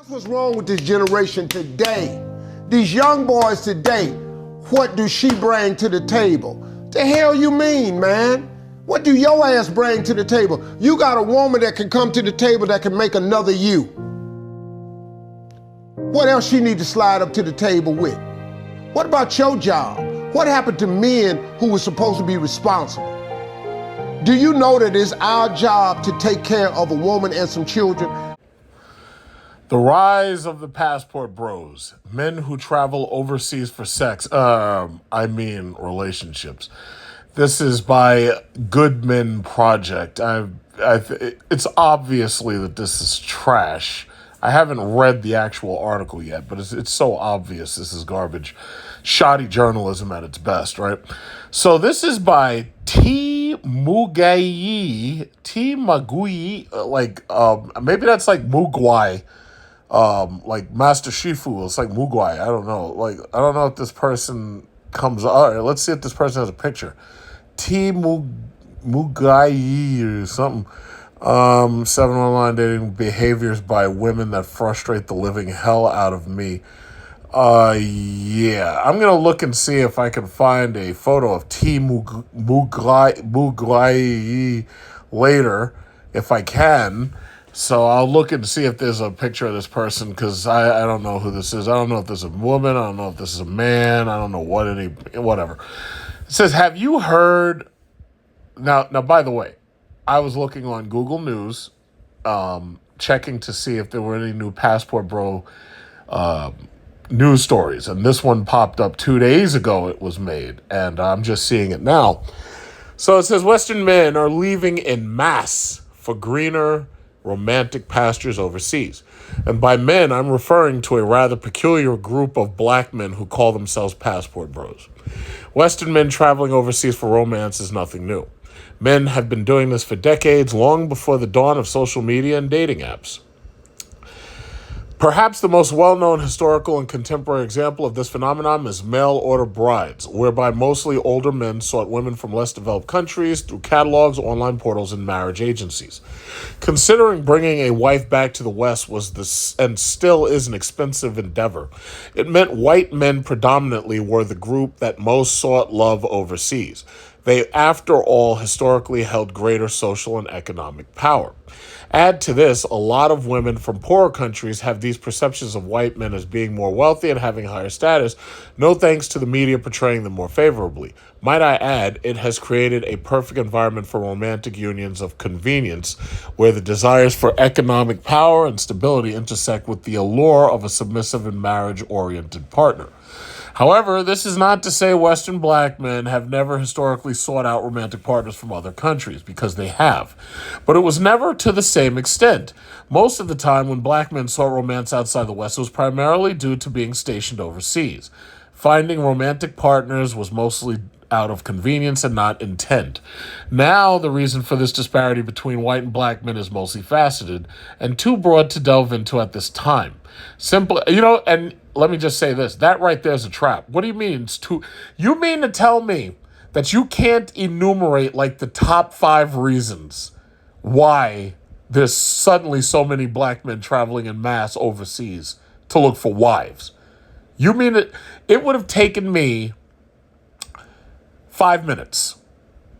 What's wrong with this generation today? These young boys today, what do she bring to the table? The hell you mean, man? What do your ass bring to the table? You got a woman that can come to the table that can make another you. What else she need to slide up to the table with? What about your job? What happened to men who were supposed to be responsible? Do you know that it's our job to take care of a woman and some children? The rise of the passport bros, men who travel overseas for sex, relationships. This is by Good Men Project. It's obviously that this is trash. I haven't read the actual article yet, but it's so obvious this is garbage. Shoddy journalism at its best, right? So this is by Magui, maybe that's like Mugwai. Like Master Shifu, it's like Mugwai. I don't know. I don't know if this person comes. All right, let's see if this person has a picture. Mugai or something. 7 online dating behaviors by women that frustrate the living hell out of me. Yeah, I'm gonna look and see if I can find a photo of Mugai later, if I can. So I'll look and see if there's a picture of this person, because I don't know who this is. I don't know if this is a woman. I don't know if this is a man. I don't know whatever. It says, have you heard... Now, by the way, I was looking on Google News, checking to see if there were any new Passport Bro news stories. And this one popped up 2 days ago. It was made. And I'm just seeing it now. So it says, Western men are leaving en masse for greener romantic pastures overseas. And by men, I'm referring to a rather peculiar group of black men who call themselves passport bros. Western men traveling overseas for romance is nothing new. Men have been doing this for decades, long before the dawn of social media and dating apps. Perhaps the most well-known historical and contemporary example of this phenomenon is mail-order brides, whereby mostly older men sought women from less developed countries through catalogs, online portals, and marriage agencies. Considering bringing a wife back to the West was and still is an expensive endeavor, it meant white men predominantly were the group that most sought love overseas. They, after all, historically held greater social and economic power. Add to this, a lot of women from poorer countries have these perceptions of white men as being more wealthy and having higher status, no thanks to the media portraying them more favorably. Might I add, it has created a perfect environment for romantic unions of convenience, where the desires for economic power and stability intersect with the allure of a submissive and marriage-oriented partner. However, this is not to say Western black men have never historically sought out romantic partners from other countries, because they have. But it was never to the same extent. Most of the time when black men sought romance outside the West, it was primarily due to being stationed overseas. Finding romantic partners was mostly out of convenience and not intent. Now, the reason for this disparity between white and black men is multifaceted and too broad to delve into at this time. Simply, and let me just say this, that right there is a trap. What do you mean? You mean to tell me that you can't enumerate like the top 5 reasons why there's suddenly so many black men traveling en masse overseas to look for wives? You mean it would have taken me 5 minutes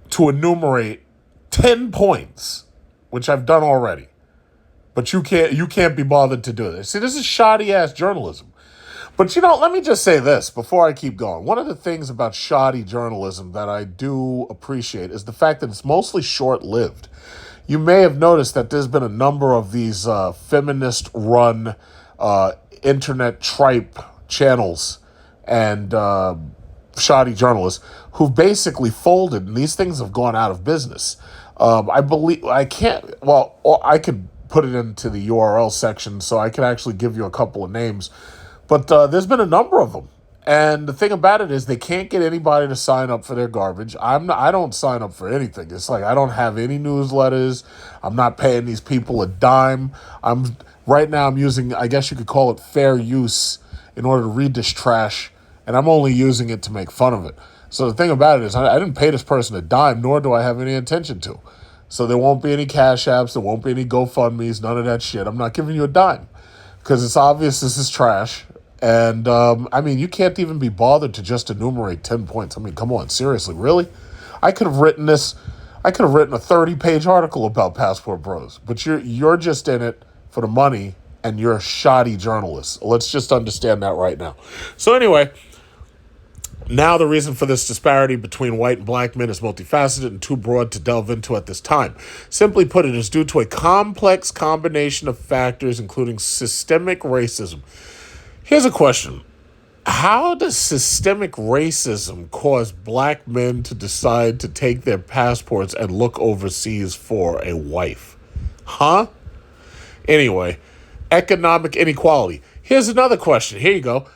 to enumerate 10 points, which I've done already. But you can't be bothered to do this. See, this is shoddy-ass journalism. But, let me just say this before I keep going. One of the things about shoddy journalism that I do appreciate is the fact that it's mostly short-lived. You may have noticed that there's been a number of these feminist-run internet tripe channels and shoddy journalists who've basically folded, and these things have gone out of business. I could put it into the URL section so I can actually give you a couple of names. But there's been a number of them. And the thing about it is they can't get anybody to sign up for their garbage. I don't sign up for anything. It's like I don't have any newsletters. I'm not paying these people a dime. Right now I'm using, I guess you could call it fair use, in order to read this trash. And I'm only using it to make fun of it. So the thing about it is I didn't pay this person a dime, nor do I have any intention to. So there won't be any Cash Apps. There won't be any GoFundMes, none of that shit. I'm not giving you a dime. because it's obvious this is trash. And, I mean, you can't even be bothered to just enumerate 10 points. I mean, come on, seriously, really? I could have written a 30-page article about Passport Bros, but you're just in it for the money, and you're a shoddy journalist. Let's just understand that right now. So anyway, now the reason for this disparity between white and black men is multifaceted and too broad to delve into at this time. Simply put, it is due to a complex combination of factors, including systemic racism. Here's a question. How does systemic racism cause black men to decide to take their passports and look overseas for a wife? Huh? Anyway, economic inequality. Here's another question. Here you go.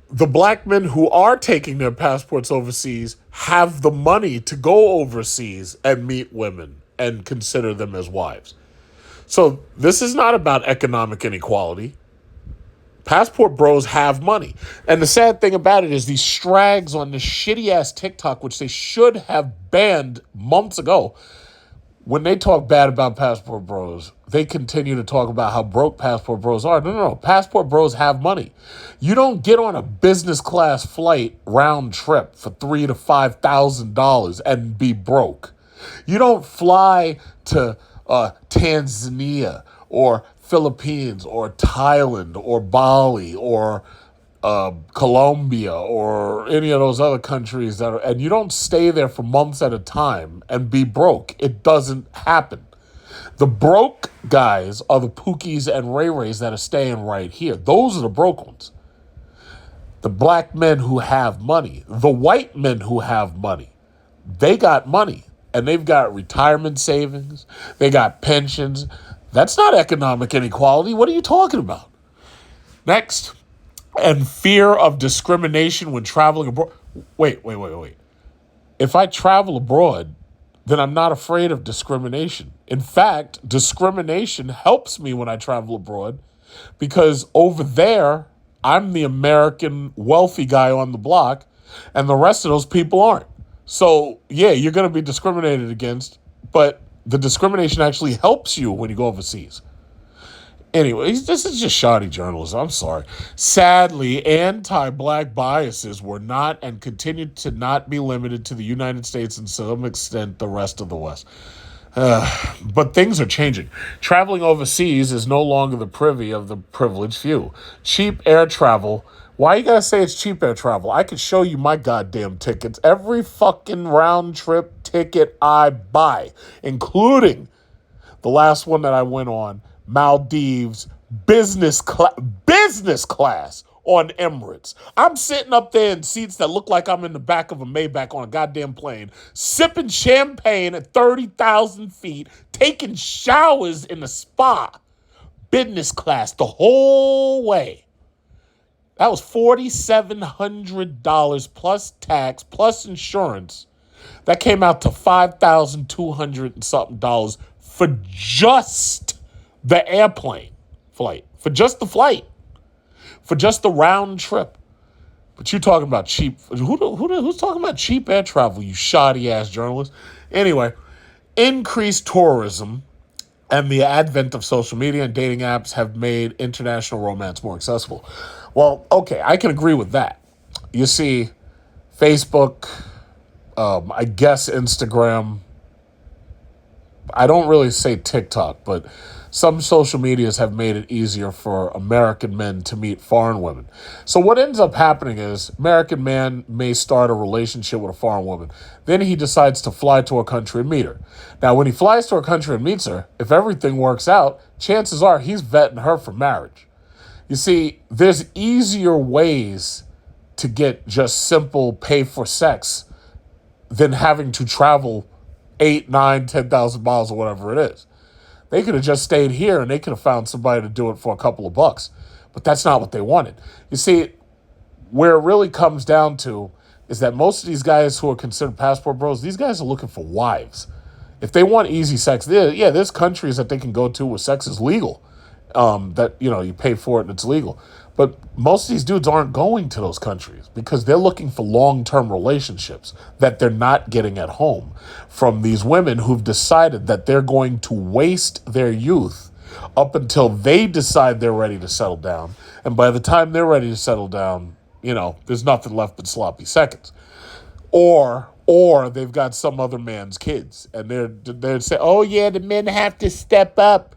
The black men who are taking their passports overseas have the money to go overseas and meet women and consider them as wives. So this is not about economic inequality. Passport Bros have money. And the sad thing about it is these strags on this shitty-ass TikTok, which they should have banned months ago, when they talk bad about Passport Bros, they continue to talk about how broke Passport Bros are. No. Passport Bros have money. You don't get on a business class flight round trip for $3,000 to $5,000 and be broke. You don't fly to Tanzania or Philippines or Thailand or Bali or Colombia or any of those other countries and you don't stay there for months at a time and be broke. It doesn't happen. The broke guys are the Pookies and Ray Rays that are staying right here. Those are the broke ones. The black men who have money, the white men who have money, they got money and they've got retirement savings. They got pensions. That's not economic inequality. What are you talking about? Next, and fear of discrimination when traveling abroad. Wait. If I travel abroad, then I'm not afraid of discrimination. In fact, discrimination helps me when I travel abroad because over there, I'm the American wealthy guy on the block and the rest of those people aren't. So, yeah, you're going to be discriminated against, but the discrimination actually helps you when you go overseas. Anyways, this is just shoddy journalism. I'm sorry. Sadly, anti-black biases were not and continue to not be limited to the United States and to some extent the rest of the West. But things are changing. Traveling overseas is no longer the privy of the privileged few. Cheap air travel. Why you gotta say it's cheap air travel? I could show you my goddamn tickets. Every fucking round trip ticket I buy, including the last one that I went on, Maldives, business class on Emirates. I'm sitting up there in seats that look like I'm in the back of a Maybach on a goddamn plane, sipping champagne at 30,000 feet, taking showers in the spa, business class the whole way. That was $4,700 plus tax, plus insurance. That came out to $5,200 and something dollars for just the airplane flight, for just the flight, for just the round trip. But you talking about cheap? Who's talking about cheap air travel? You shoddy ass journalist. Anyway, increased tourism and the advent of social media and dating apps have made international romance more accessible. Well, okay, I can agree with that. You see, Facebook, I guess Instagram, I don't really say TikTok, but some social medias have made it easier for American men to meet foreign women. So what ends up happening is American man may start a relationship with a foreign woman. Then he decides to fly to a country and meet her. Now, when he flies to a country and meets her, if everything works out, chances are he's vetting her for marriage. You see, there's easier ways to get just simple pay for sex than having to travel 8, 9, 10,000 miles or whatever it is. They could have just stayed here and they could have found somebody to do it for a couple of bucks. But that's not what they wanted. You see, where it really comes down to is that most of these guys who are considered passport bros, these guys are looking for wives. If they want easy sex, there's countries that they can go to where sex is legal. That, you pay for it and it's legal. But most of these dudes aren't going to those countries because they're looking for long-term relationships that they're not getting at home from these women who've decided that they're going to waste their youth up until they decide they're ready to settle down. And by the time they're ready to settle down, there's nothing left but sloppy seconds. Or they've got some other man's kids, and they're saying, "Oh yeah, the men have to step up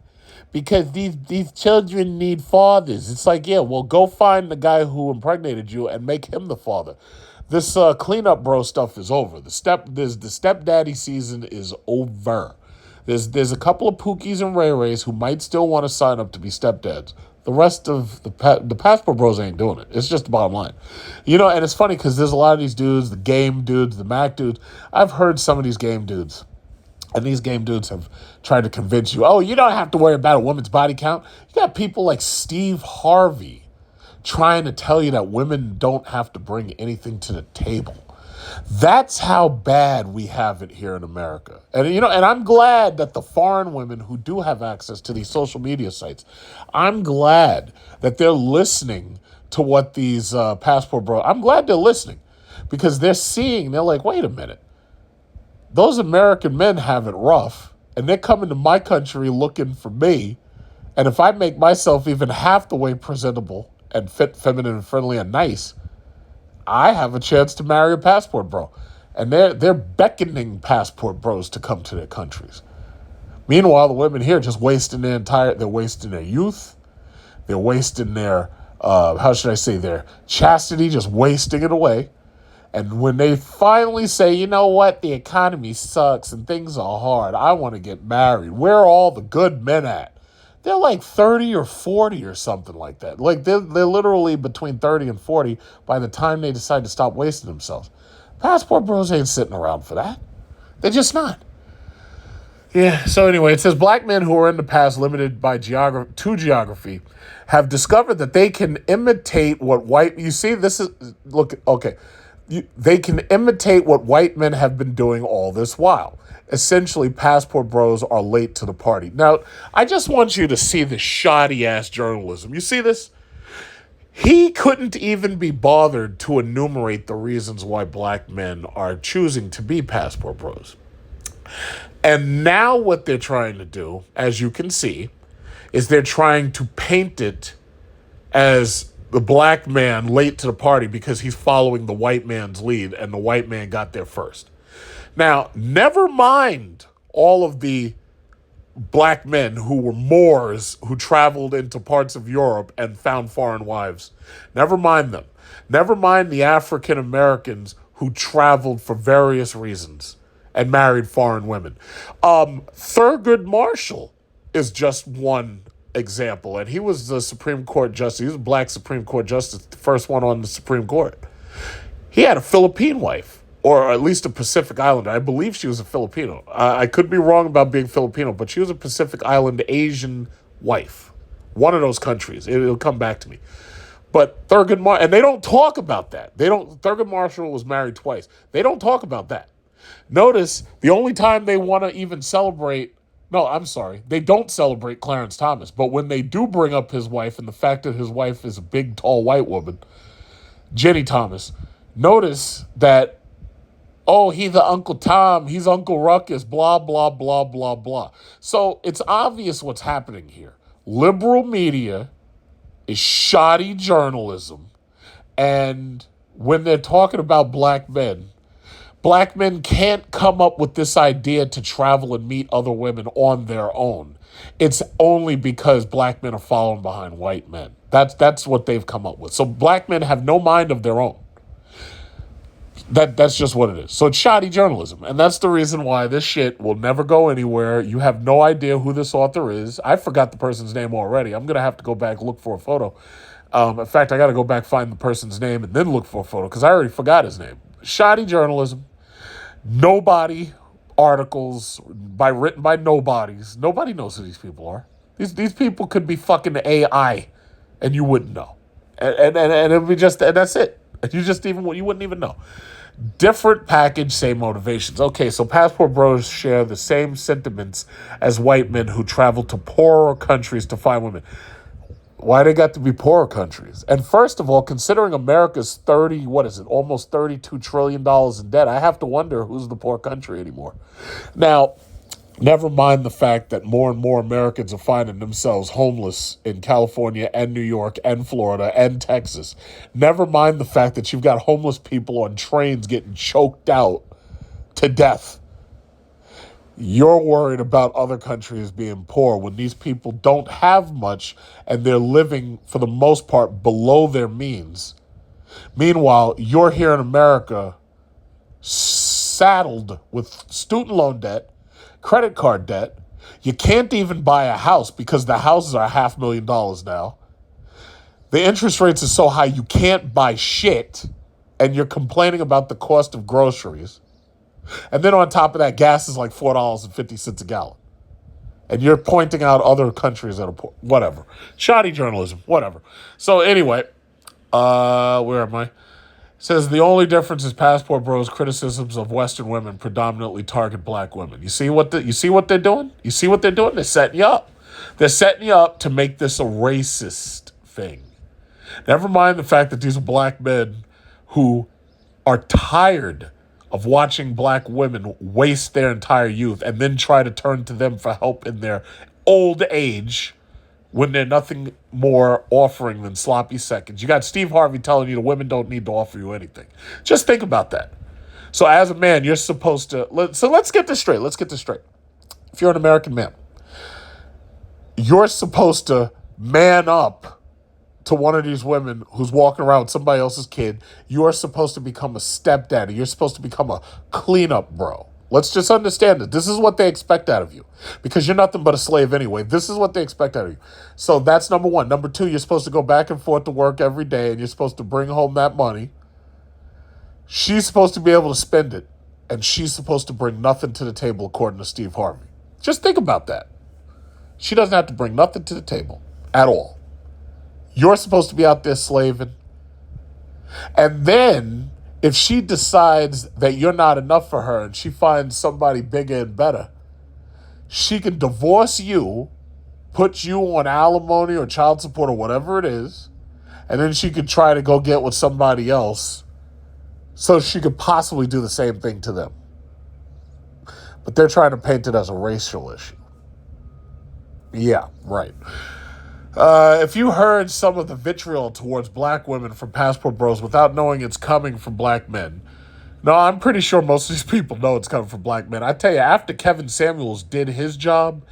because these children need fathers." It's like, yeah, well, go find the guy who impregnated you and make him the father. This cleanup bro stuff is over. The stepdaddy season is over. There's a couple of Pookies and Ray Rays who might still want to sign up to be stepdads. The rest of the passport bros ain't doing it. It's just the bottom line. And it's funny because there's a lot of these dudes, the game dudes, the Mac dudes. I've heard some of these game dudes, and these game dudes have tried to convince you, oh, you don't have to worry about a woman's body count. You got people like Steve Harvey trying to tell you that women don't have to bring anything to the table. That's how bad we have it here in America. And, and I'm glad that the foreign women who do have access to these social media sites, I'm glad that they're listening to what these passport bros, I'm glad they're listening because they're like, wait a minute. Those American men have it rough and they're coming to my country looking for me. And if I make myself even half the way presentable and fit, feminine, and friendly and nice, I have a chance to marry a passport bro. And they're beckoning passport bros to come to their countries. Meanwhile, the women here just wasting they're wasting their youth. They're wasting their, their chastity, just wasting it away. And when they finally say, you know what, the economy sucks and things are hard, I want to get married, where are all the good men at? They're like 30 or 40 or something like that. Like they're literally between 30 and 40 by the time they decide to stop wasting themselves. Passport bros ain't sitting around for that. They're just not. Yeah, so anyway, it says black men who are in the past limited by geography have discovered that they can imitate what they can imitate what white men have been doing all this while. Essentially, passport bros are late to the party. Now, I just want you to see the shoddy-ass journalism. You see this? He couldn't even be bothered to enumerate the reasons why black men are choosing to be passport bros. And now what they're trying to do, as you can see, is they're trying to paint it as the black man late to the party because he's following the white man's lead and the white man got there first. Now, never mind all of the black men who were Moors who traveled into parts of Europe and found foreign wives. Never mind them. Never mind the African Americans who traveled for various reasons and married foreign women. Thurgood Marshall is just one example, and he was the Supreme Court justice. He was a black Supreme Court justice, the first one on the Supreme Court. He had a Philippine wife, or at least a Pacific Islander. I believe she was a Filipino. I could be wrong about being Filipino, but she was a Pacific Island Asian wife. One of those countries. It'll come back to me. But Thurgood Marshall, and they don't talk about that. Thurgood Marshall was married twice. They don't talk about that. Notice the only time they want to even celebrate, they don't celebrate Clarence Thomas. But when they do bring up his wife and the fact that his wife is a big, tall white woman, Jenny Thomas, notice that, oh, he's the Uncle Tom, he's Uncle Ruckus, blah, blah, blah, blah, blah. So it's obvious what's happening here. Liberal media is shoddy journalism. And when they're talking about black men can't come up with this idea to travel and meet other women on their own. It's only because black men are following behind white men. That's what they've come up with. So black men have no mind of their own. That's just what it is. So it's shoddy journalism. And that's the reason why this shit will never go anywhere. You have no idea who this author is. I forgot the person's name already. I'm going to have to go back, look for a photo. In fact, I got to go back, find the person's name, and then look for a photo because I already forgot his name. Shoddy journalism. Nobody articles written by nobodies. Nobody knows who these people are. These people could be fucking AI, and you wouldn't know. And it would be just, and that's it. You wouldn't even know. Different package, same motivations. Okay, so passport bros share the same sentiments as white men who travel to poorer countries to find women. Why they got to be poorer countries? And first of all, considering America's almost $32 trillion in debt, I have to wonder who's the poor country anymore. Now, Never mind the fact that more and more Americans are finding themselves homeless in California and New York and Florida and Texas. Never mind the fact that you've got homeless people on trains getting choked out to death. You're worried about other countries being poor when these people don't have much and they're living, for the most part, below their means. Meanwhile, you're here in America saddled with student loan debt, credit card debt. You can't even buy a house because the houses are $500,000 now. The interest rates are so high you can't buy shit, and you're complaining about the cost of groceries. And then on top of that, gas is like $4.50 a gallon. And you're pointing out other countries that are poor. Whatever. Shoddy journalism. Whatever. So anyway, where am I? It says the only difference is Passport Bros' criticisms of Western women predominantly target black women. You see what they're doing? You see what they're doing? They're setting you up. They're setting you up to make this a racist thing. Never mind the fact that these are black men who are tired of watching black women waste their entire youth and then try to turn to them for help in their old age when they're nothing more offering than sloppy seconds. You got Steve Harvey telling you the women don't need to offer you anything. Just think about that. So as a man, you're supposed to... let's get this straight. If you're an American man, you're supposed to man up to one of these women who's walking around with somebody else's kid. You're supposed to become a stepdaddy. You're supposed to become a cleanup bro. Let's just understand that this is what they expect out of you, because you're nothing but a slave anyway. This is what they expect out of you. So that's number one. Number two, you're supposed to go back and forth to work every day, and you're supposed to bring home that money. She's supposed to be able to spend it, and she's supposed to bring nothing to the table, according to Steve Harvey. Just think about that. She doesn't have to bring nothing to the table at all. You're supposed to be out there slaving. And then if she decides that you're not enough for her and she finds somebody bigger and better, she can divorce you, put you on alimony or child support or whatever it is, and then she could try to go get with somebody else so she could possibly do the same thing to them. But they're trying to paint it as a racial issue. Yeah, right. If you heard some of the vitriol towards black women from Passport Bros without knowing it's coming from black men, no, I'm pretty sure most of these people know it's coming from black men. I tell you, after Kevin Samuels did his job,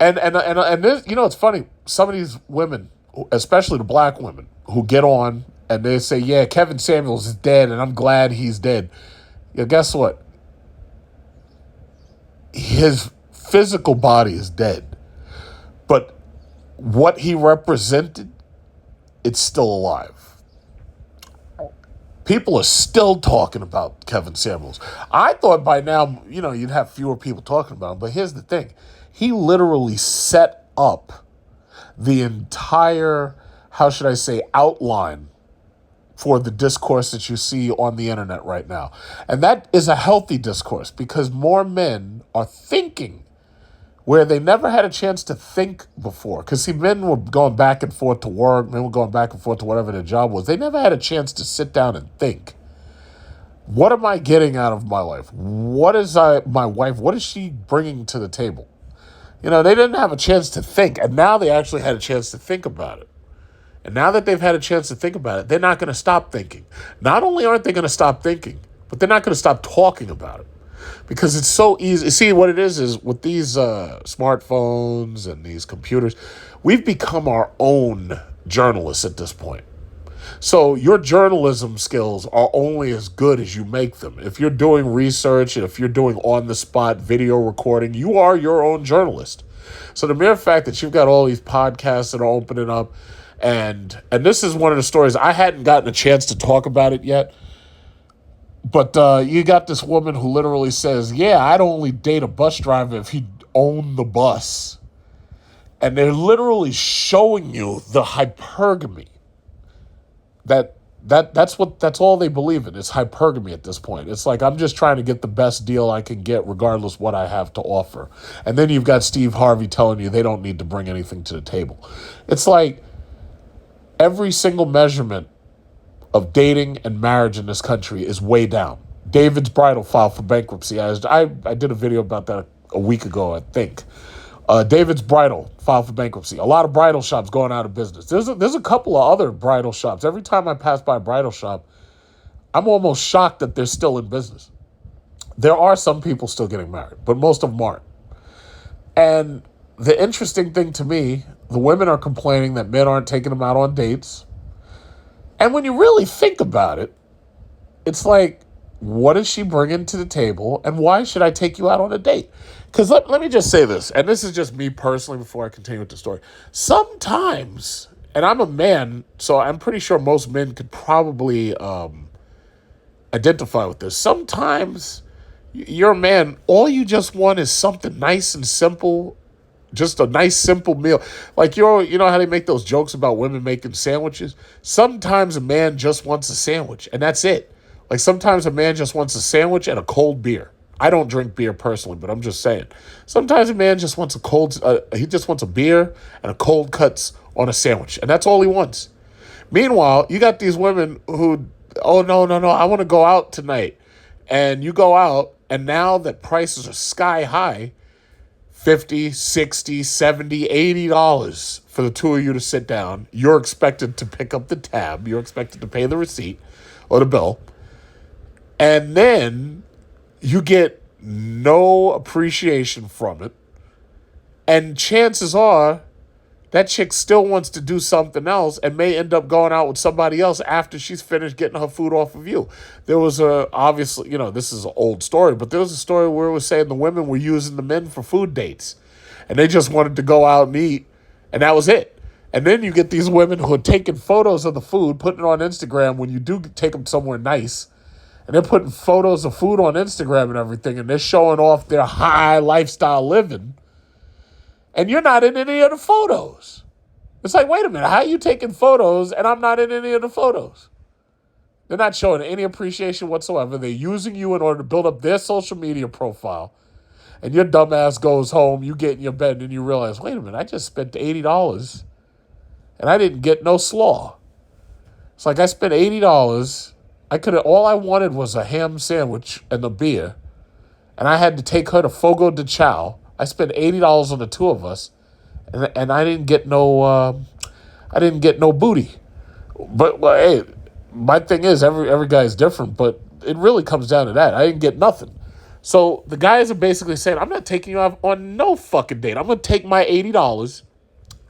and this, you know, it's funny. Some of these women, especially the black women, who get on and they say, "Yeah, Kevin Samuels is dead, and I'm glad he's dead." Yeah, guess what? His physical body is dead, but what he represented, it's still alive. People are still talking about Kevin Samuels. I thought by now, you know, you'd have fewer people talking about him, but here's the thing. He literally set up the entire, how should I say, outline for the discourse that you see on the internet right now. And that is a healthy discourse because more men are thinking where they never had a chance to think before. Because, see, men were going back and forth to work, men were going back and forth to whatever their job was. They never had a chance to sit down and think. What am I getting out of my life? What is my wife, what is she bringing to the table? You know, they didn't have a chance to think, and now they actually had a chance to think about it. And now that they've had a chance to think about it, they're not going to stop thinking. Not only aren't they going to stop thinking, but they're not going to stop talking about it. Because it's so easy. See, what it is with these smartphones and these computers, we've become our own journalists at this point. So your journalism skills are only as good as you make them. If you're doing research and if you're doing on-the-spot video recording, you are your own journalist. So the mere fact that you've got all these podcasts that are opening up, and this is one of the stories, I hadn't gotten a chance to talk about it yet, but you got this woman who literally says, yeah, I'd only date a bus driver if he owned the bus. And they're literally showing you the hypergamy. That's all they believe in. It's hypergamy at this point. It's like, I'm just trying to get the best deal I can get regardless what I have to offer. And then you've got Steve Harvey telling you they don't need to bring anything to the table. It's like every single measurement of dating and marriage in this country is way down. David's Bridal filed for bankruptcy. I did a video about that a week ago, I think. David's Bridal filed for bankruptcy. A lot of bridal shops going out of business. There's a couple of other bridal shops. Every time I pass by a bridal shop, I'm almost shocked that they're still in business. There are some people still getting married, but most of them aren't. And the interesting thing to me, the women are complaining that men aren't taking them out on dates. And when you really think about it, it's like, what is she bringing to the table, and why should I take you out on a date? Because let me just say this, and this is just me personally before I continue with the story. Sometimes, and I'm a man, so I'm pretty sure most men could probably identify with this. Sometimes you're a man, all you just want is something nice and simple, just a nice, simple meal. Like, you know how they make those jokes about women making sandwiches? Sometimes a man just wants a sandwich, and that's it. Like, sometimes a man just wants a sandwich and a cold beer. I don't drink beer personally, but I'm just saying. Sometimes a man just wants he just wants a beer and a cold cuts on a sandwich, and that's all he wants. Meanwhile, you got these women who, oh, no, I want to go out tonight. And you go out, and now that prices are sky high, $50, $60, $70, $80 for the two of you to sit down. You're expected to pick up the tab. You're expected to pay the receipt or the bill. And then you get no appreciation from it. And chances are that chick still wants to do something else and may end up going out with somebody else after she's finished getting her food off of you. There was obviously, this is an old story, but there was a story where it was saying the women were using the men for food dates. And they just wanted to go out and eat, and that was it. And then you get these women who are taking photos of the food, putting it on Instagram when you do take them somewhere nice. And they're putting photos of food on Instagram and everything, and they're showing off their high lifestyle living. And you're not in any of the photos. It's like, wait a minute, how are you taking photos and I'm not in any of the photos? They're not showing any appreciation whatsoever. They're using you in order to build up their social media profile. And your dumbass goes home, you get in your bed, and you realize, wait a minute, I just spent $80 and I didn't get no slaw. It's like I spent $80. All I wanted was a ham sandwich and a beer. And I had to take her to Fogo de Chao. I spent $80 on the two of us, and I didn't get no booty. But well, hey, my thing is every guy is different, but it really comes down to that. I didn't get nothing. So the guys are basically saying, I'm not taking you out on no fucking date. I'm gonna take my $80.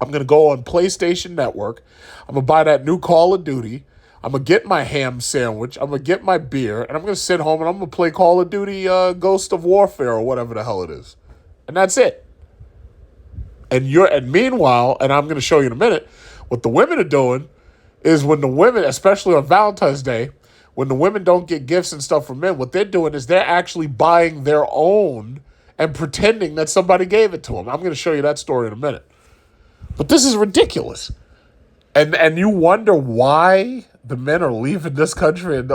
I'm gonna go on PlayStation Network. I'm gonna buy that new Call of Duty. I'm going to get my ham sandwich, I'm going to get my beer, and I'm going to sit home and I'm going to play Call of Duty Ghost of Warfare or whatever the hell it is. And that's it. And meanwhile, and I'm going to show you in a minute, what the women are doing is when the women, especially on Valentine's Day, when the women don't get gifts and stuff from men, what they're doing is they're actually buying their own and pretending that somebody gave it to them. I'm going to show you that story in a minute. But this is ridiculous. And you wonder why the men are leaving this country, and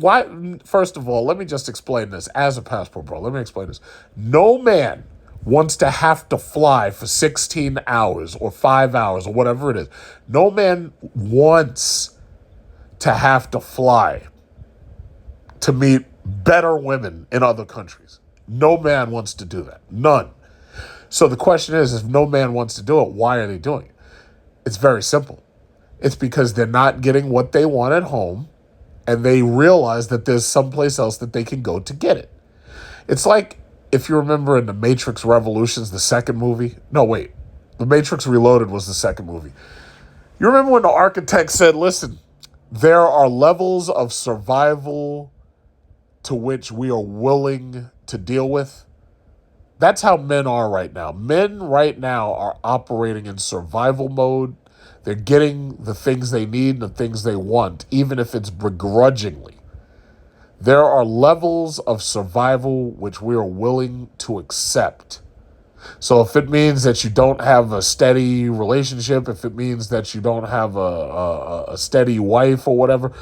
why? First of all, let me just explain this as a passport bro. Let me explain this. No man wants to have to fly for 16 hours or 5 hours or whatever it is. No man wants to have to fly to meet better women in other countries. No man wants to do that. None. So the question is, if no man wants to do it, why are they doing it? It's very simple. It's because they're not getting what they want at home, and they realize that there's someplace else that they can go to get it. It's like, if you remember in The Matrix Revolutions, the second movie. No, wait. The Matrix Reloaded was the second movie. You remember when the architect said, listen, there are levels of survival to which we are willing to deal with? That's how men are right now. Men right now are operating in survival mode. They're getting the things they need and the things they want, even if it's begrudgingly. There are levels of survival which we are willing to accept. So if it means that you don't have a steady relationship, if it means that you don't have a steady wife or whatever,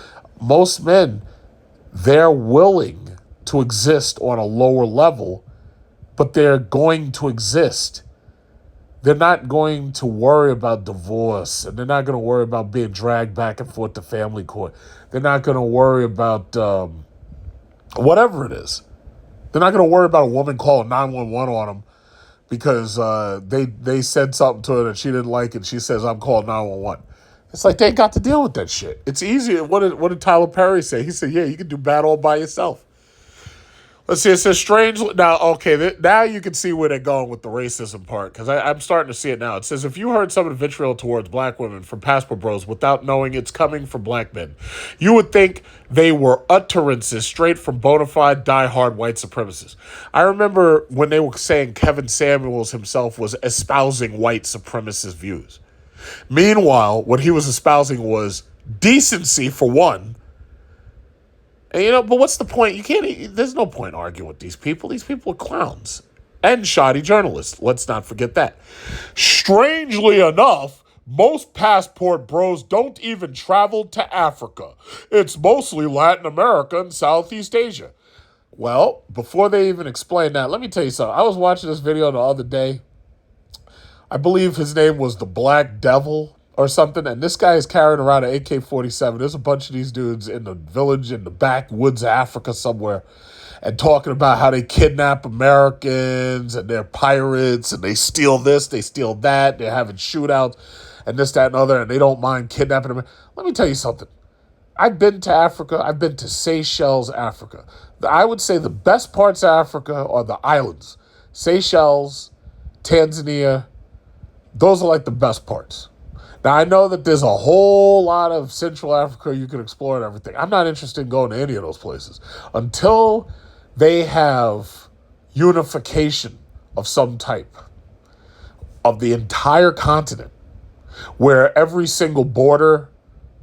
most men, they're willing to exist on a lower level, but they're going to exist. They're not going to worry about divorce, and they're not going to worry about being dragged back and forth to family court. They're not going to worry about whatever it is. They're not going to worry about a woman calling 911 on them because they said something to her that she didn't like, and she says, "I'm calling 911." It's like they ain't got to deal with that shit. It's easy. What did Tyler Perry say? He said, "Yeah, you can do bad all by yourself." Let's see. It says strange. Now, okay, now you can see where they're going with the racism part, because I'm starting to see it now. It says, if you heard some of the vitriol towards black women from passport bros without knowing it's coming from black men, you would think they were utterances straight from bona fide diehard white supremacists. I remember when they were saying Kevin Samuels himself was espousing white supremacist views. Meanwhile, what he was espousing was decency for one. And, but what's the point? There's no point arguing with these people. These people are clowns and shoddy journalists. Let's not forget that. Strangely enough, most passport bros don't even travel to Africa. It's mostly Latin America and Southeast Asia. Well, before they even explain that, let me tell you something. I was watching this video the other day. I believe his name was the Black Devil or something, and this guy is carrying around an AK-47. There's a bunch of these dudes in the village in the backwoods of Africa somewhere, and talking about how they kidnap Americans, and they're pirates, and they steal this, they steal that, they're having shootouts, and this, that, and other, and they don't mind kidnapping them. Let me tell you something. I've been to Africa. I've been to Seychelles, Africa. I would say the best parts of Africa are the islands. Seychelles, Tanzania, those are like the best parts. Now, I know that there's a whole lot of Central Africa you can explore and everything. I'm not interested in going to any of those places until they have unification of some type of the entire continent, where every single border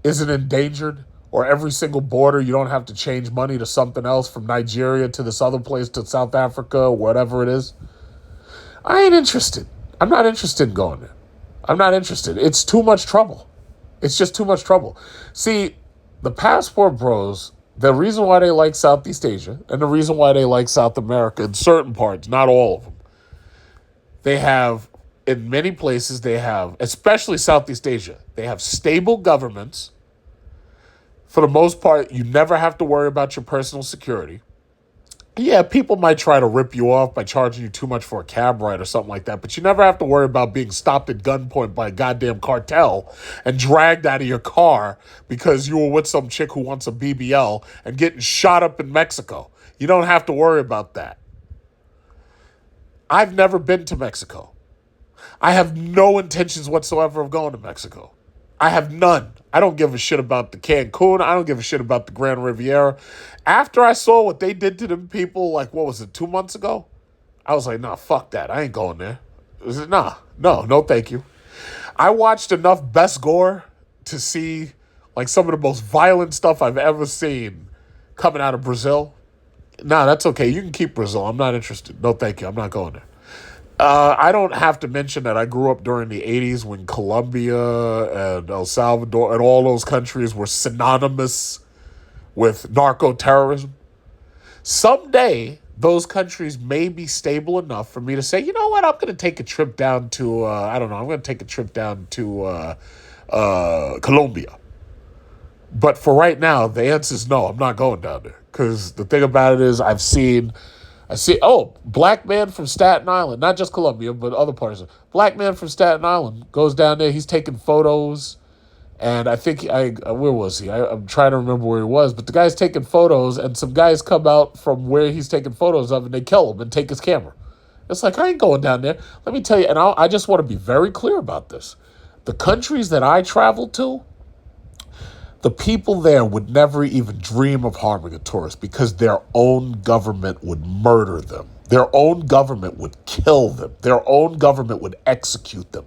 isn't endangered, or every single border you don't have to change money to something else from Nigeria to this other place to South Africa, whatever it is. I ain't interested. I'm not interested in going there. I'm not interested. It's too much trouble. It's just too much trouble. See, the passport bros, the reason why they like Southeast Asia and the reason why they like South America in certain parts, not all of them, they have, in many places, they have, especially Southeast Asia, they have stable governments. For the most part, you never have to worry about your personal security. Yeah, people might try to rip you off by charging you too much for a cab ride or something like that, but you never have to worry about being stopped at gunpoint by a goddamn cartel and dragged out of your car because you were with some chick who wants a BBL and getting shot up in Mexico. You don't have to worry about that. I've never been to Mexico. I have no intentions whatsoever of going to Mexico. I have none. I don't give a shit about the Cancun. I don't give a shit about the Grand Riviera. After I saw what they did to them people, like, what was it, 2 months ago? I was like, nah, fuck that. I ain't going there. No, thank you. I watched enough Best Gore to see, like, some of the most violent stuff I've ever seen coming out of Brazil. Nah, that's okay. You can keep Brazil. I'm not interested. No, thank you. I'm not going there. I don't have to mention that I grew up during the 80s when Colombia and El Salvador and all those countries were synonymous with narco-terrorism. Someday, those countries may be stable enough for me to say, you know what, I'm going to take a trip down to, I'm going to take a trip down to Colombia. But for right now, the answer is no, I'm not going down there. Because the thing about it is I see, black man from Staten Island, not just Colombia, but other parts. Black man from Staten Island goes down there. He's taking photos. And I think, where was he? I'm trying to remember where he was. But the guy's taking photos, and some guys come out from where he's taking photos of, and they kill him and take his camera. It's like, I ain't going down there. Let me tell you, and I just want to be very clear about this. The countries that I traveled to, the people there would never even dream of harming a tourist because their own government would murder them. Their own government would kill them. Their own government would execute them.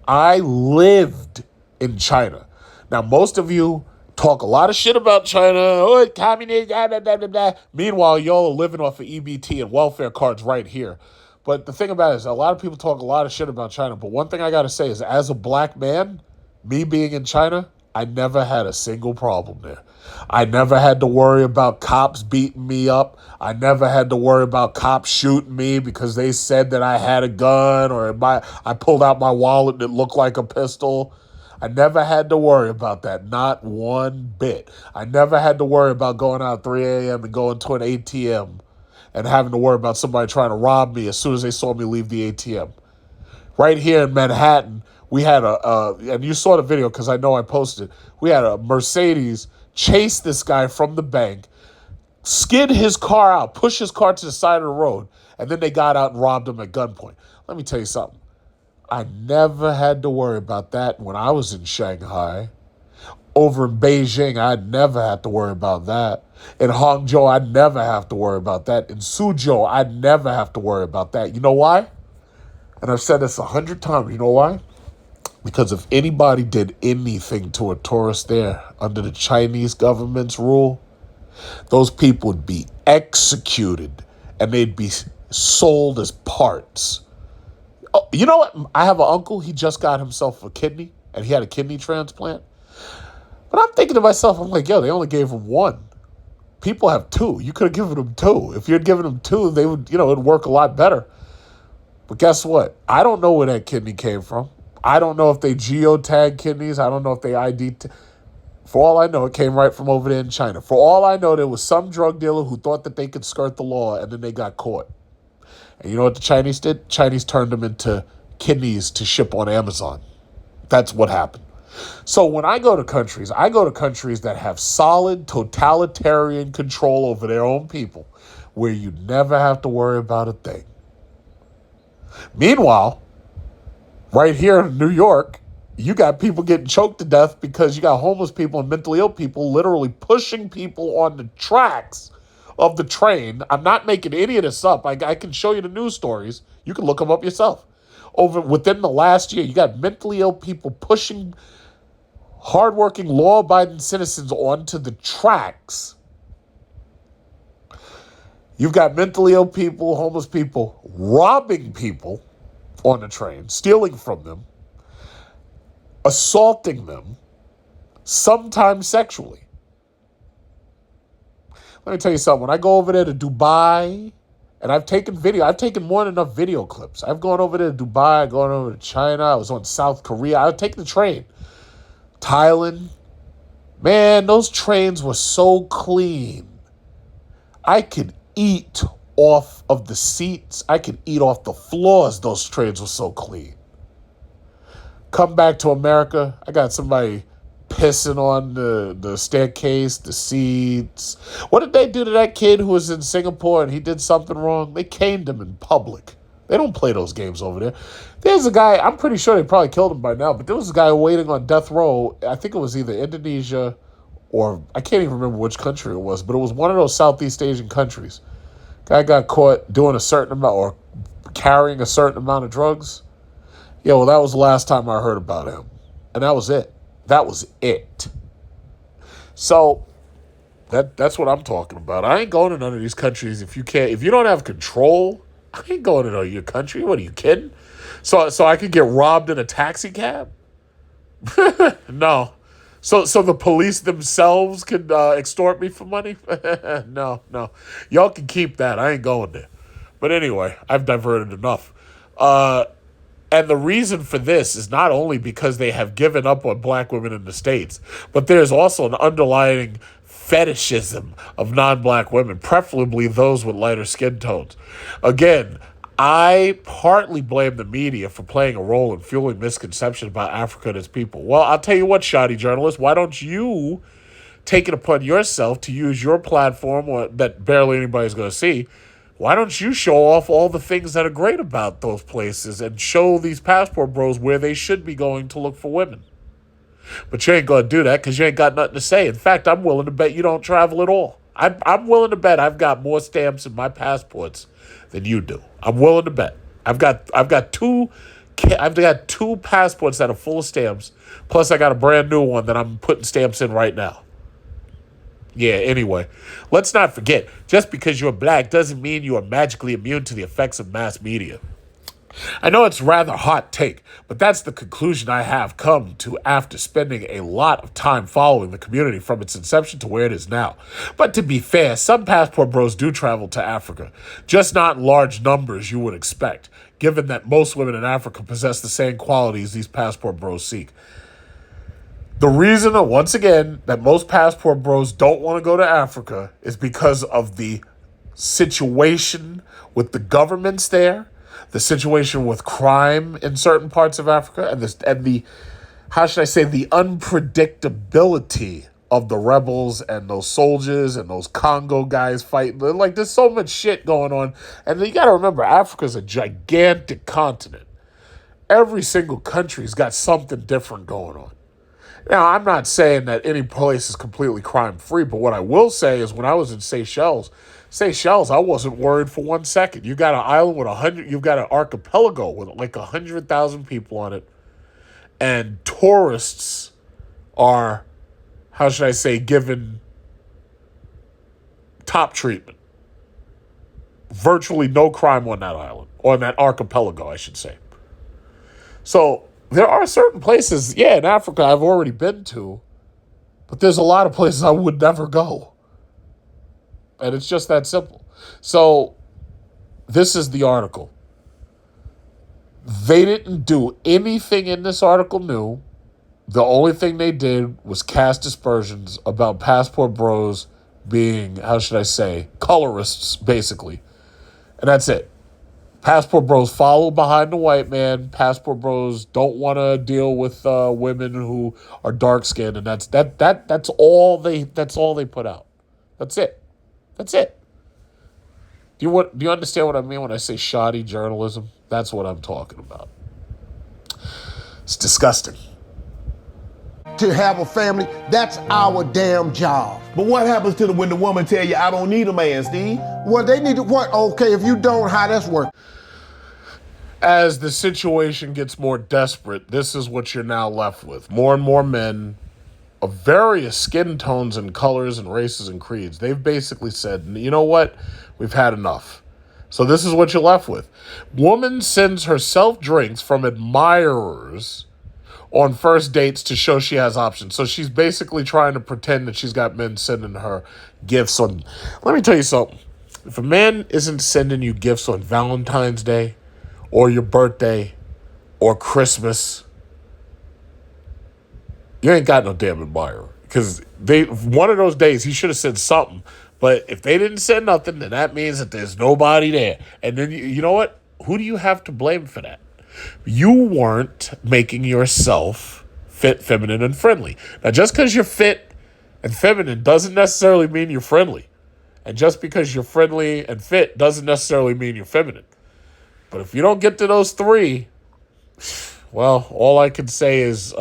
I lived in China. Now, most of you talk a lot of shit about China. Oh, communist, blah, blah, blah, blah. Meanwhile, y'all are living off of EBT and welfare cards right here. But the thing about it is a lot of people talk a lot of shit about China. But one thing I got to say is as a black man, me being in China, I never had a single problem there. I never had to worry about cops beating me up. I never had to worry about cops shooting me because they said that I had a gun or I pulled out my wallet and it looked like a pistol. I never had to worry about that, not one bit. I never had to worry about going out at 3 a.m. and going to an ATM and having to worry about somebody trying to rob me as soon as they saw me leave the ATM. Right here in Manhattan, we had and you saw the video because I know I posted it, we had a Mercedes chase this guy from the bank, skid his car out, push his car to the side of the road, and then they got out and robbed him at gunpoint. Let me tell you something. I never had to worry about that when I was in Shanghai. Over in Beijing, I'd never have to worry about that. In Hangzhou, I'd never have to worry about that. In Suzhou, I'd never have to worry about that. You know why? And I've said this 100 times. You know why? Because if anybody did anything to a tourist there under the Chinese government's rule, those people would be executed and they'd be sold as parts. Oh, you know what? I have an uncle. He just got himself a kidney and he had a kidney transplant. But I'm thinking to myself, I'm like, yo, they only gave him one. People have two. You could have given them two. If you'd given them two, they would, it'd work a lot better. But guess what? I don't know where that kidney came from. I don't know if they geotag kidneys. I don't know if they ID. For all I know, it came right from over there in China. For all I know, there was some drug dealer who thought that they could skirt the law, and then they got caught. And you know what the Chinese did? Chinese turned them into kidneys to ship on Amazon. That's what happened. So when I go to countries that have solid totalitarian control over their own people, where you never have to worry about a thing. Meanwhile, right here in New York, you got people getting choked to death because you got homeless people and mentally ill people literally pushing people on the tracks of the train. I'm not making any of this up. I can show you the news stories. You can look them up yourself. Within the last year, you got mentally ill people pushing hardworking, law-abiding citizens onto the tracks. You've got mentally ill people, homeless people, robbing people on the train, stealing from them, assaulting them, sometimes sexually. Let me tell you something. When I go over there to Dubai, and I've taken more than enough video clips. I've gone over there to Dubai, I've gone over to China, I was on South Korea, I've taken the train. Thailand, man, those trains were so clean. I could eat off of the seats. I could eat off the floors. Those trains were so clean. Come back to America, I got somebody pissing on the staircase, the seats. What did they do to that kid who was in Singapore and he did something wrong? They caned him in public. They don't play those games over there. There's a guy, I'm pretty sure they probably killed him by now, but there was a guy waiting on death row. I think it was either Indonesia or I can't even remember which country it was, but it was one of those Southeast Asian countries. Guy got caught doing a certain amount or carrying a certain amount of drugs. Yeah, well, that was the last time I heard about him. And that was it. That was it. So that's what I'm talking about. I ain't going to none of these countries if you don't have control. I ain't going to your country. What are you kidding? So I could get robbed in a taxi cab? No. So the police themselves could extort me for money? No. Y'all can keep that. I ain't going there. But anyway, I've diverted enough. And the reason for this is not only because they have given up on black women in the States, but there's also an underlying fetishism of non-black women, preferably those with lighter skin tones. Again, I partly blame the media for playing a role in fueling misconceptions about Africa and its people. Well, I'll tell you what, shoddy journalists, why don't you take it upon yourself to use your platform that barely anybody's going to see? Why don't you show off all the things that are great about those places and show these passport bros where they should be going to look for women? But you ain't going to do that because you ain't got nothing to say. In fact, I'm willing to bet you don't travel at all. I'm willing to bet I've got more stamps in my passports than you do. I'm willing to bet. I've got two passports that are full of stamps. Plus, I got a brand new one that I'm putting stamps in right now. Yeah, anyway, let's not forget, just because you're black doesn't mean you are magically immune to the effects of mass media. I know it's rather hot take, but that's the conclusion I have come to after spending a lot of time following the community from its inception to where it is now. But to be fair, some passport bros do travel to Africa, just not in large numbers you would expect, given that most women in Africa possess the same qualities these passport bros seek. The reason, once again, that most passport bros don't want to go to Africa is because of the situation with the governments there, the situation with crime in certain parts of Africa, and the how should I say, the unpredictability of the rebels and those soldiers and those Congo guys fighting. Like, there's so much shit going on. And you got to remember, Africa's a gigantic continent. Every single country's got something different going on. Now, I'm not saying that any place is completely crime-free, but what I will say is when I was in Seychelles, I wasn't worried for 1 second. You got an island with you've got an archipelago with like 100,000 people on it, and tourists are, how should I say, given top treatment. Virtually no crime on that island, or on that archipelago, I should say. So there are certain places, in Africa I've already been to, but there's a lot of places I would never go. And it's just that simple. So this is the article. They didn't do anything in this article new. The only thing they did was cast aspersions about passport bros being, how should I say, colorists, basically. And that's it. Passport bros follow behind the white man. Passport bros don't want to deal with women who are dark skinned, and that's all they put out. That's it. Do you understand what I mean when I say shoddy journalism? That's what I'm talking about. It's disgusting. To have a family, that's our damn job. But what happens when the woman tell you, I don't need a man, Steve? Well, they need to what? Okay, if you don't, how that's work? As the situation gets more desperate, this is what you're now left with. More and more men of various skin tones and colors and races and creeds. They've basically said, you know what? We've had enough. So this is what you're left with. Woman sends herself drinks from admirers on first dates to show she has options. So she's basically trying to pretend that she's got men sending her gifts on. Let me tell you something. If a man isn't sending you gifts on Valentine's Day or your birthday or Christmas, you ain't got no damn admirer. Because one of those days he should have said something. But if they didn't send nothing, then that means that there's nobody there. And then you know what? Who do you have to blame for that? You weren't making yourself fit, feminine, and friendly. Now, just because you're fit and feminine doesn't necessarily mean you're friendly. And just because you're friendly and fit doesn't necessarily mean you're feminine. But if you don't get to those three, well, all I can say is,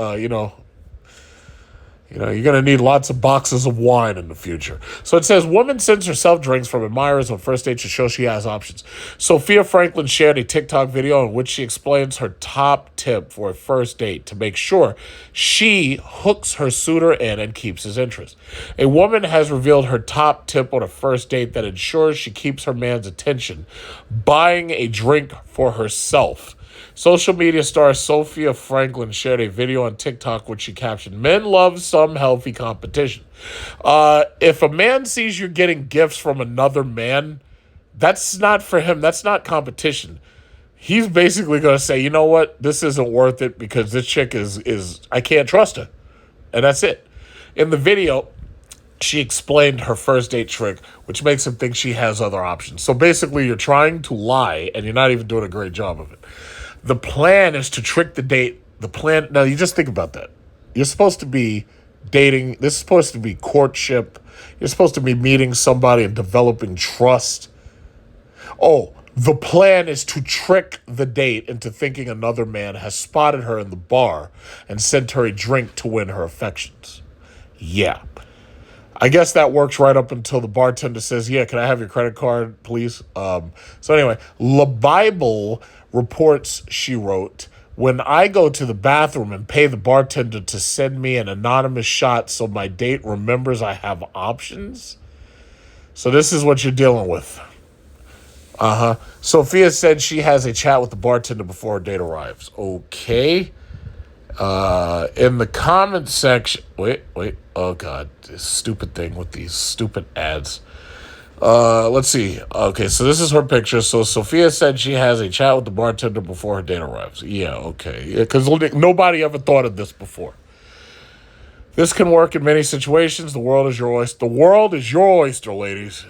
you're going to need lots of boxes of wine in the future. So it says, woman sends herself drinks from admirers on first date to show she has options. Sophia Franklin shared a TikTok video in which she explains her top tip for a first date to make sure she hooks her suitor in and keeps his interest. A woman has revealed her top tip on a first date that ensures she keeps her man's attention: buying a drink for herself. Social media star Sophia Franklin shared a video on TikTok which she captioned, "Men love some healthy competition." If a man sees you getting gifts from another man, that's not for him. That's not competition. He's basically going to say, you know what? This isn't worth it because this chick is I can't trust her. And that's it. In the video, she explained her first date trick, which makes him think she has other options. So basically, you're trying to lie and you're not even doing a great job of it. The plan is to trick the date. Now you just think about that. You're supposed to be dating. This is supposed to be courtship. You're supposed to be meeting somebody and developing trust. Oh, the plan is to trick the date into thinking another man has spotted her in the bar and sent her a drink to win her affections. Yeah. I guess that works right up until the bartender says, yeah, can I have your credit card, please? So anyway, La Bible reports, she wrote, when I go to the bathroom and pay the bartender to send me an anonymous shot so my date remembers I have options. So this is what you're dealing with. Sophia said she has a chat with the bartender before her date arrives. Okay. In the comments section, wait, oh God, this stupid thing with these stupid ads. Let's see. Okay, so this is her picture. So Sophia said she has a chat with the bartender before her date arrives. Yeah, okay. Because nobody ever thought of this before. This can work in many situations. The world is your oyster. The world is your oyster, ladies.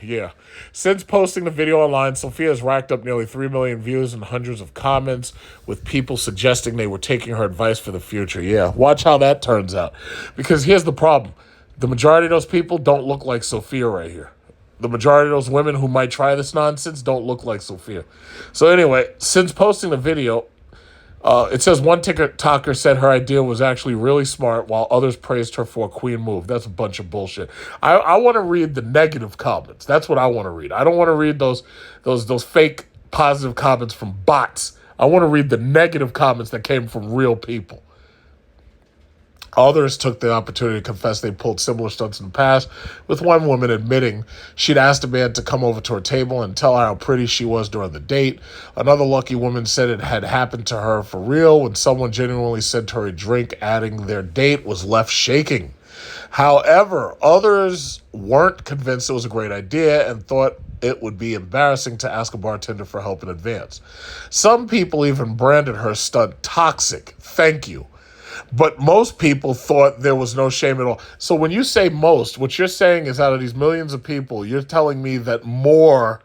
Yeah. Since posting the video online, Sophia has racked up nearly 3 million views and hundreds of comments with people suggesting they were taking her advice for the future. Yeah, watch how that turns out. Because here's the problem. The majority of those people don't look like Sophia right here. The majority of those women who might try this nonsense don't look like Sophia. So anyway, since posting the video, it says one TikToker said her idea was actually really smart, while others praised her for a queen move. That's a bunch of bullshit. I want to read the negative comments. That's what I want to read. I don't want to read those fake positive comments from bots. I want to read the negative comments that came from real people. Others took the opportunity to confess they pulled similar stunts in the past, with one woman admitting she'd asked a man to come over to her table and tell her how pretty she was during the date. Another lucky woman said it had happened to her for real when someone genuinely sent her a drink, adding their date was left shaking. However, others weren't convinced it was a great idea and thought it would be embarrassing to ask a bartender for help in advance. Some people even branded her stunt toxic. Thank you. But most people thought there was no shame at all. So when you say most, what you're saying is out of these millions of people, you're telling me that more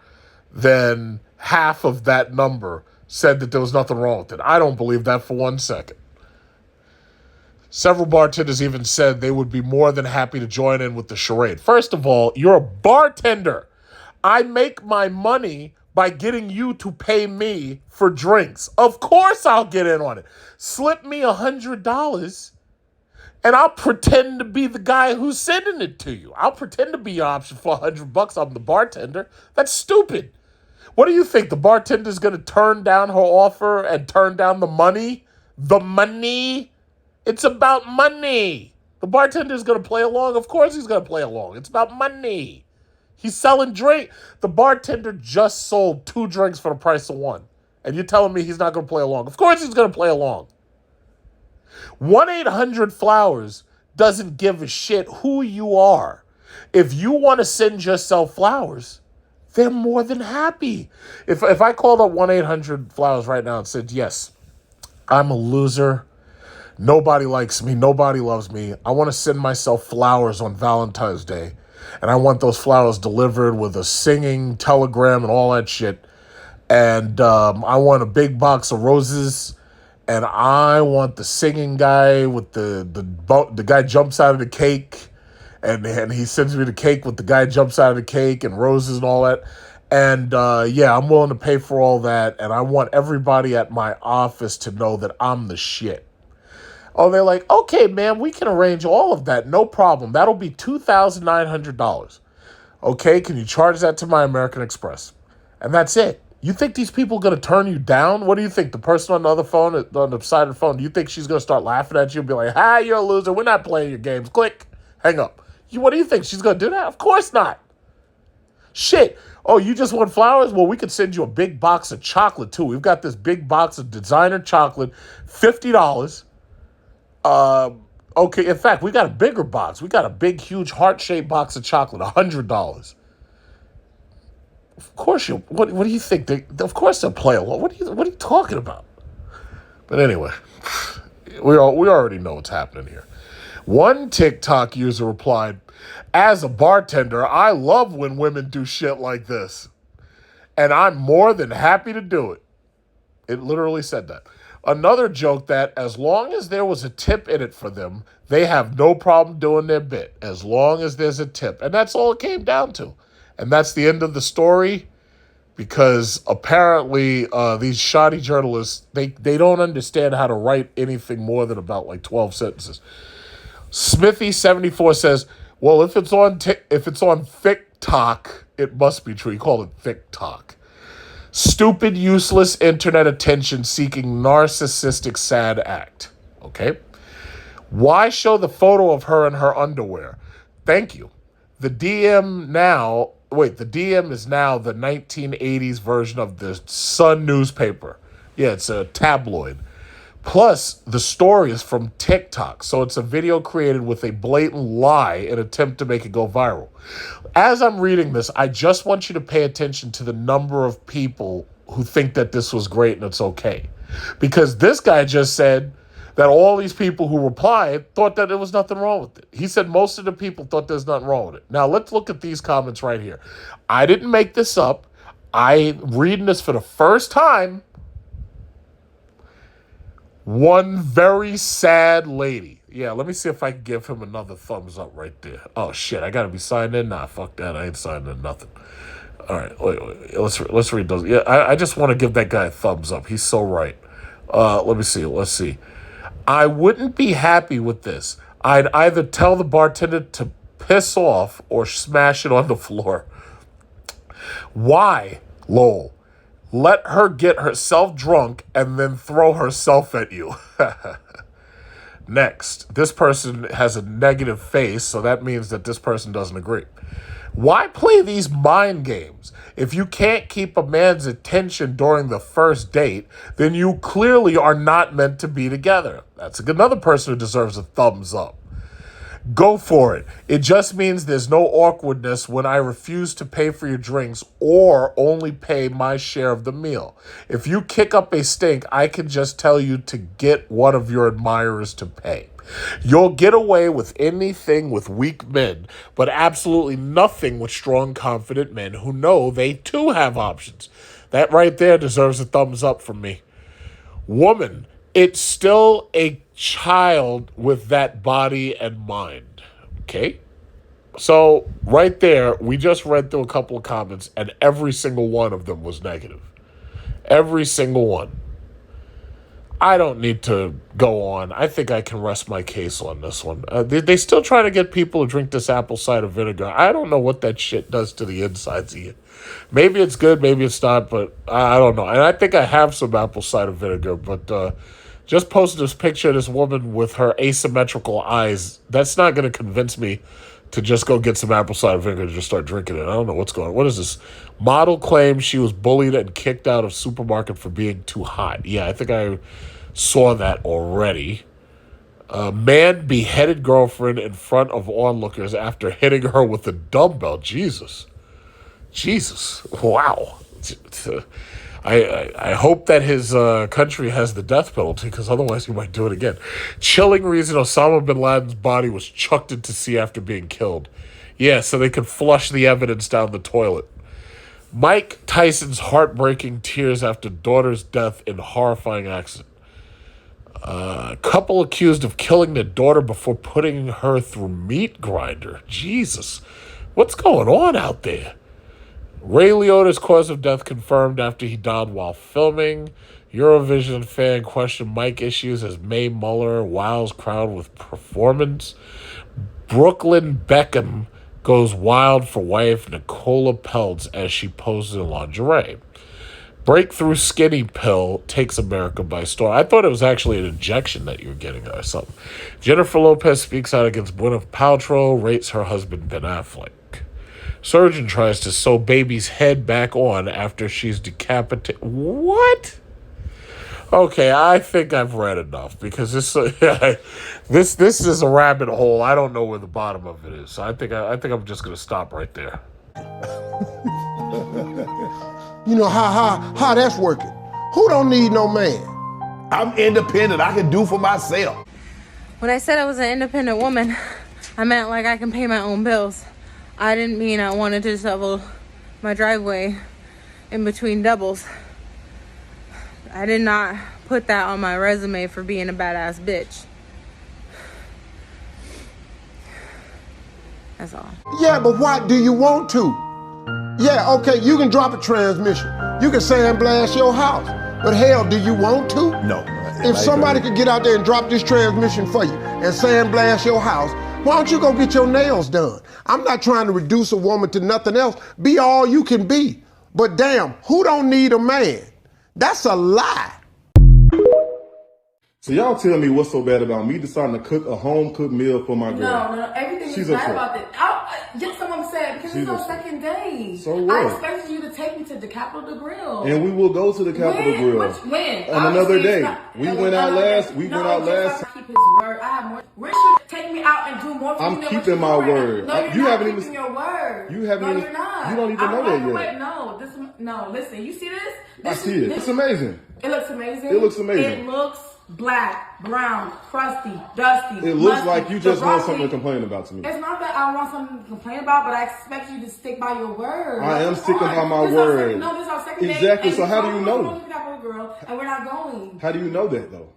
than half of that number said that there was nothing wrong with it. I don't believe that for 1 second. Several bartenders even said they would be more than happy to join in with the charade. First of all, you're a bartender. I make my money by getting you to pay me for drinks. Of course I'll get in on it. Slip me $100 and I'll pretend to be the guy who's sending it to you. I'll pretend to be your option for $100. I'm the bartender. That's stupid. What do you think? The bartender's going to turn down her offer and turn down the money? The money? It's about money. The bartender's going to play along. Of course he's going to play along. It's about money. He's selling drink. The bartender just sold 2 drinks for the price of 1. And you're telling me he's not going to play along. Of course he's going to play along. 1-800-Flowers doesn't give a shit who you are. If you want to send yourself flowers, they're more than happy. If I called up 1-800-Flowers right now and said, yes, I'm a loser. Nobody likes me. Nobody loves me. I want to send myself flowers on Valentine's Day. And I want those flowers delivered with a singing telegram and all that shit. And I want a big box of roses. And I want the singing guy with the guy jumps out of the cake. And he sends me the cake with the guy jumps out of the cake and roses and all that. And yeah, I'm willing to pay for all that. And I want everybody at my office to know that I'm the shit. Oh, they're like, okay, man, we can arrange all of that. No problem. That'll be $2,900. Okay, can you charge that to my American Express? And that's it. You think these people are going to turn you down? What do you think? The person on the other phone, on the side of the phone, do you think she's going to start laughing at you and be like, hi, you're a loser. We're not playing your games. Click. Hang up. What do you think? She's going to do that? Of course not. Shit. Oh, you just want flowers? Well, we could send you a big box of chocolate, too. We've got this big box of designer chocolate, $50. Okay, in fact, we got a bigger box. We got a big, huge, heart-shaped box of chocolate, $100. Of course what do you think? Of course they'll play along. What are you talking about? But anyway, we already know what's happening here. One TikTok user replied, as a bartender, I love when women do shit like this. And I'm more than happy to do it. It literally said that. Another joke that as long as there was a tip in it for them, they have no problem doing their bit, as long as there's a tip. And that's all it came down to. And that's the end of the story, because apparently these shoddy journalists, they don't understand how to write anything more than about like 12 sentences. Smithy74 says, well, if it's on TikTok, it must be true. He called it TikTok. Stupid, useless internet attention-seeking, narcissistic, sad act. Okay? Why show the photo of her in her underwear? Thank you. The DM is now the 1980s version of the Sun newspaper. Yeah, it's a tabloid. Plus, the story is from TikTok, so it's a video created with a blatant lie in an attempt to make it go viral. As I'm reading this, I just want you to pay attention to the number of people who think that this was great and it's okay. Because this guy just said that all these people who replied thought that there was nothing wrong with it. He said most of the people thought there's nothing wrong with it. Now, let's look at these comments right here. I didn't make this up. I'm reading this for the first time. One very sad lady. Yeah, let me see if I can give him another thumbs up right there. Oh, shit, I got to be signed in? Nah, fuck that. I ain't signed in nothing. All right, wait. Let's read those. Yeah, I just want to give that guy a thumbs up. He's so right. Let me see. Let's see. I wouldn't be happy with this. I'd either tell the bartender to piss off or smash it on the floor. Why, lol? Let her get herself drunk and then throw herself at you. Next, this person has a negative face, so that means that this person doesn't agree. Why play these mind games? If you can't keep a man's attention during the first date, then you clearly are not meant to be together. That's another person who deserves a thumbs up. Go for it. It just means there's no awkwardness when I refuse to pay for your drinks or only pay my share of the meal. If you kick up a stink, I can just tell you to get one of your admirers to pay. You'll get away with anything with weak men, but absolutely nothing with strong, confident men who know they too have options. That right there deserves a thumbs up from me. Woman, it's still a child with that body and mind. Okay? So, right there, we just read through a couple of comments, and every single one of them was negative. Every single one. I don't need to go on. I think I can rest my case on this one. They still try to get people to drink this apple cider vinegar. I don't know what that shit does to the insides of you. Maybe it's good, maybe it's not, but I don't know. And I think I have some apple cider vinegar, but just posted this picture of this woman with her asymmetrical eyes. That's not going to convince me to just go get some apple cider vinegar and just start drinking it. I don't know what's going on. What is this? Model claims she was bullied and kicked out of supermarket for being too hot. Yeah, I think I saw that already. Man beheaded girlfriend in front of onlookers after hitting her with a dumbbell. Jesus. Wow. I hope that his country has the death penalty, because otherwise he might do it again. Chilling reason Osama bin Laden's body was chucked into sea after being killed. Yeah, so they could flush the evidence down the toilet. Mike Tyson's heartbreaking tears after daughter's death in horrifying accident. Couple accused of killing their daughter before putting her through meat grinder. Jesus. What's going on out there? Ray Liotta's cause of death confirmed after he died while filming. Eurovision fan questioned Mike issues as Mae Muller wows crowd with performance. Brooklyn Beckham goes wild for wife Nicola Peltz as she poses in lingerie. Breakthrough skinny pill takes America by storm. I thought it was actually an injection that you were getting or something. Jennifer Lopez speaks out against Gwyneth Paltrow, rates her husband Ben Affleck. Surgeon tries to sew baby's head back on after she's decapitated. What? Okay, I think I've read enough, because this is a rabbit hole. I don't know where the bottom of it is. So I think I'm just gonna stop right there. You know how that's working. Who don't need no man? I'm independent. I can do for myself. When I said I was an independent woman, I meant like I can pay my own bills. I didn't mean I wanted to shovel my driveway in between doubles. I did not put that on my resume for being a badass bitch. That's all. Yeah, but why do you want to? Yeah, okay, you can drop a transmission. You can sandblast your house. But hell, do you want to? No. If somebody could get out there and drop this transmission for you and sandblast your house, why don't you go get your nails done? I'm not trying to reduce a woman to nothing else. Be all you can be. But damn, who don't need a man? That's a lie. So y'all tell me what's so bad about me deciding to cook a home-cooked meal for my girl. No, everything She's is bad upset. about this. Just someone said, because She's it's our upset. second day. So what? I expected you to take me to the Capitol Grill. And we will go to the Capitol Grill. When? On another day. We went out last. Keep his word. I have more. Rich take me out and do more for I'm you than keeping what my you're doing. word. No, you're You not haven't keeping even- your word. You haven't no, even- you're not. you don't even know that yet. No, listen. You see this? I see it. It's amazing. It looks amazing. It looks amazing. It looks black, brown, crusty, dusty. It looks musty. like you just The want broccoli- something to complain about to me. It's not that I want something to complain about, but I expect you to stick by your word. I am sticking by my This is our word. second- No, this is our second date. Exactly, and so how do you we're know? going to that little girl, and we're not going. How do you know that though?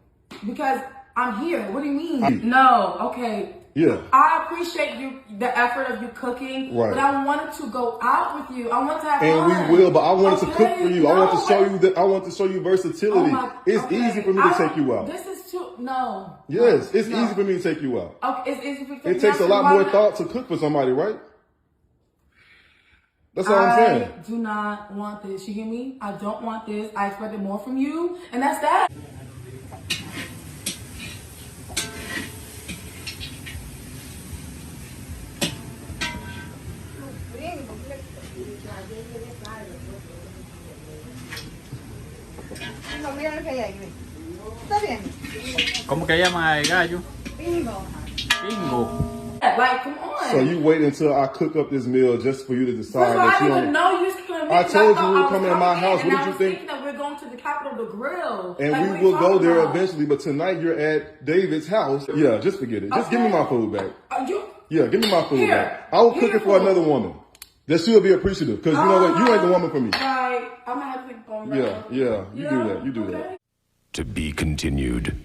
Because I'm here. What do you mean? No, okay. Yeah. I appreciate you, the effort of you cooking, Right. but I wanted to go out with you. I want to have fun. And we will, but I wanted to cook for you. I want to no, show but- you that. I want to show you versatility. It's okay. easy for me to take you out. This is too. No. Yes, it's No. easy for me to take you out. Okay, it's easy for It takes a lot more thought to cook for somebody, right? That's all I'm saying. I do not want this. You hear me? I don't want this. I expected more from you, and that's that. ¿Cómo que llama el gallo? Bingo. Like, come on. So you wait until I cook up this meal just for you to decide First of all, that I you didn't even don't. know you was coming. I told you we were coming to my house. And What I did you was think? thinking that we're going to the Capitol to grill. And Like, we what will you go talking there about? eventually, but tonight you're at David's house. Yeah, just forget it. Just give me my food back. Yeah, give me my food Here. back. I will cook Here, it for food. another woman. That she'll be appreciative. Because you know what? You ain't the woman for me. Right. I'm gonna have to think on Yeah, you do that. You do that. To be continued.